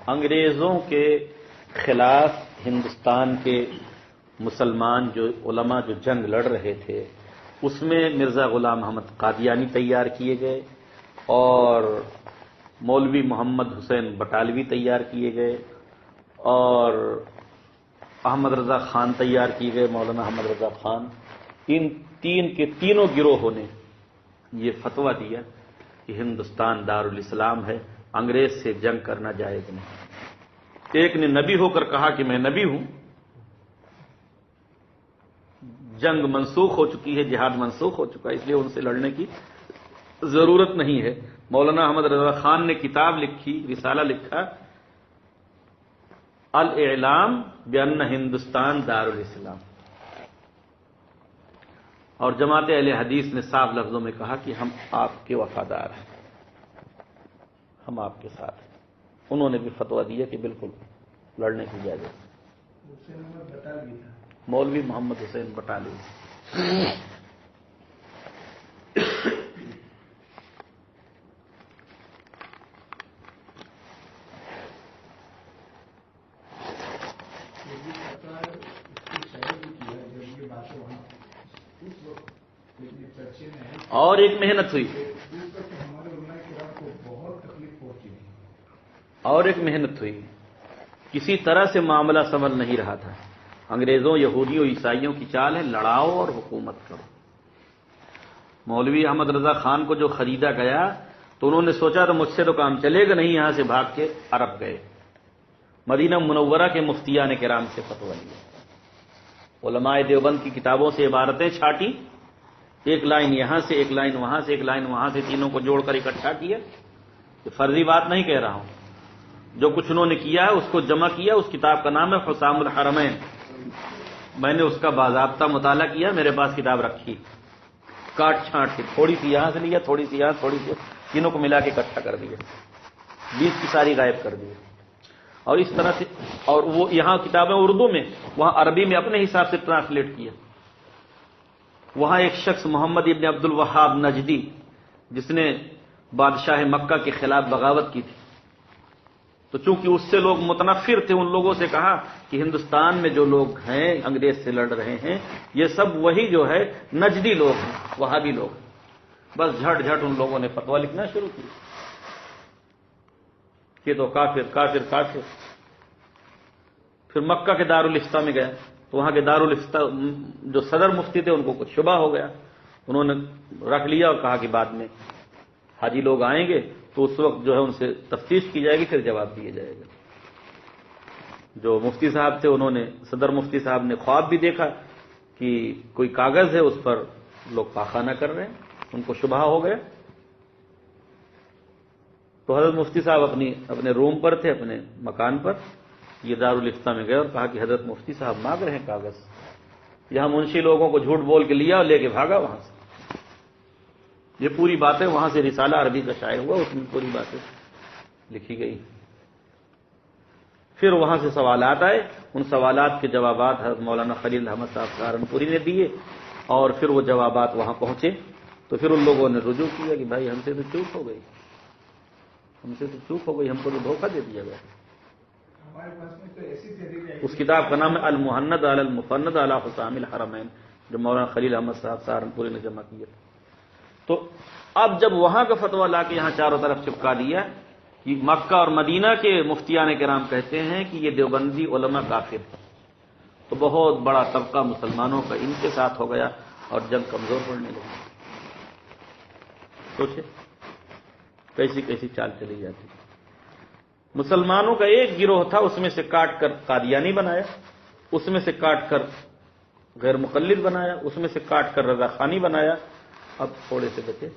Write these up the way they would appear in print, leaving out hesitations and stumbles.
انگریزوں کے خلاف ہندوستان کے مسلمان جو علماء جو جنگ لڑ رہے تھے اس میں مرزا غلام محمد قادیانی تیار کیے گئے اور مولوی محمد حسین بٹالوی تیار کیے گئے اور احمد رضا خان تیار کیے گئے، مولانا احمد رضا خان. تینوں گروہوں نے یہ فتویٰ دیا کہ ہندوستان دارالاسلام ہے، انگریز سے جنگ کرنا جائز نہیں. ایک نے نبی ہو کر کہا کہ میں نبی ہوں، جنگ منسوخ ہو چکی ہے، جہاد منسوخ ہو چکا ہے، اس لیے ان سے لڑنے کی ضرورت نہیں ہے. مولانا احمد رضا خان نے کتاب لکھی، رسالہ لکھا، الاعلام بان ہندوستان دارالاسلام، اور جماعت اہل حدیث نے صاف لفظوں میں کہا کہ ہم آپ کے وفادار ہیں، ہم آپ کے ساتھ ہیں. انہوں نے بھی فتویٰ دیا کہ بالکل لڑنے کی اجازت. مولوی محمد حسین بٹالوی. اور ایک محنت ہوئی، کسی طرح سے معاملہ سنبھل نہیں رہا تھا. انگریزوں، یہودیوں، عیسائیوں کی چال ہے لڑاؤ اور حکومت کرو. مولوی احمد رضا خان کو جو خریدا گیا تو انہوں نے سوچا تو مجھ سے تو کام چلے گا نہیں، یہاں سے بھاگ کے عرب گئے، مدینہ منورہ کے مفتیان کرام سے فتویٰ لیا، علماء دیوبند کی کتابوں سے عبارتیں چھانٹی، ایک لائن یہاں سے، ایک لائن وہاں سے، ایک لائن وہاں سے، تینوں کو جوڑ کر اکٹھا کیا. یہ فرضی بات نہیں کہہ رہا ہوں، جو کچھ انہوں نے کیا ہے اس کو جمع کیا. اس کتاب کا نام ہے حسام الحرمین. میں نے اس کا باضابطہ مطالعہ کیا، میرے پاس کتاب رکھی، کاٹ چھانٹ کے تھوڑی سی یہاں سے لیا، تھوڑی سی یہاں، تھوڑی سی، تینوں کو ملا کے اکٹھا کر دیا، 20 کی ساری غائب کر دی. اور اس طرح سے، اور وہ یہاں کتابیں اردو میں، وہاں عربی میں اپنے حساب سے ٹرانسلیٹ کیا. وہاں ایک شخص محمد ابن عبد الوہاب نجدی، جس نے بادشاہ مکہ کے خلاف بغاوت کی تھی، تو چونکہ اس سے لوگ متنفر تھے، ان لوگوں سے کہا کہ ہندوستان میں جو لوگ ہیں انگریز سے لڑ رہے ہیں یہ سب وہی جو ہے نجدی لوگ ہیں، وہابی لوگ. بس جھٹ جھٹ ان لوگوں نے فتویٰ لکھنا شروع کی کہ تو کافر کافر کافر. پھر مکہ کے دارالفتہ میں گیا تو وہاں کے دارالفتہ جو صدر مفتی تھے ان کو کچھ شبہ ہو گیا، انہوں نے رکھ لیا اور کہا کہ بعد میں حاجی لوگ آئیں گے تو اس وقت جو ہے ان سے تفتیش کی جائے گی، پھر جواب دیا جائے گا. جو مفتی صاحب تھے انہوں نے، صدر مفتی صاحب نے خواب بھی دیکھا کہ کوئی کاغذ ہے اس پر لوگ پاخانہ کر رہے ہیں، ان کو شبہ ہو گیا. تو حضرت مفتی صاحب اپنے روم پر تھے، اپنے مکان پر، یہ دارالفتہ میں گئے اور کہا کہ حضرت مفتی صاحب مانگ رہے ہیں کاغذ. یہاں منشی لوگوں کو جھوٹ بول کے لیا اور لے کے بھاگا وہاں سے. یہ پوری باتیں وہاں سے رسالہ عربی کا شائع ہوا، اس میں پوری باتیں لکھی گئی. پھر وہاں سے سوالات آئے، ان سوالات کے جوابات حضرت مولانا خلیل احمد صاحب سہارنپوری نے دیے، اور پھر وہ جوابات وہاں پہنچے تو پھر ان لوگوں نے رجوع کیا کہ بھائی ہم سے تو چوک ہو گئی، ہم کو تو دھوکہ دے دیا گیا. اس کتاب کا نام ہے المحند علی المفند علی حسام الحرمین، جو مولانا خلیل احمد صاحب سہارنپوری نے جمع کیا. تو اب جب وہاں کا فتویٰ لا کے یہاں چاروں طرف چپکا دیا کہ مکہ اور مدینہ کے مفتیان کرام کہتے ہیں کہ یہ دیوبندی علماء کافر ہیں، تو بہت بڑا طبقہ مسلمانوں کا ان کے ساتھ ہو گیا اور جنگ کمزور پڑنے لگی. سوچے کیسی کیسی چال چلی جاتی. مسلمانوں کا ایک گروہ تھا، اس میں سے کاٹ کر قادیانی بنایا، اس میں سے کاٹ کر غیر مقلد بنایا، اس میں سے کاٹ کر رضا خانی بنایا. اب تھوڑے سے بچے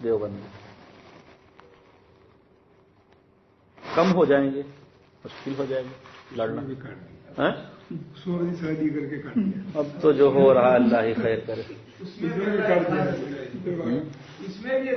دیوبندی، کم ہو جائیں گے، مشکل ہو جائے گا لڑنا. اب تو جو ہو رہا اللہ ہی خیر کرے. اس میں بھی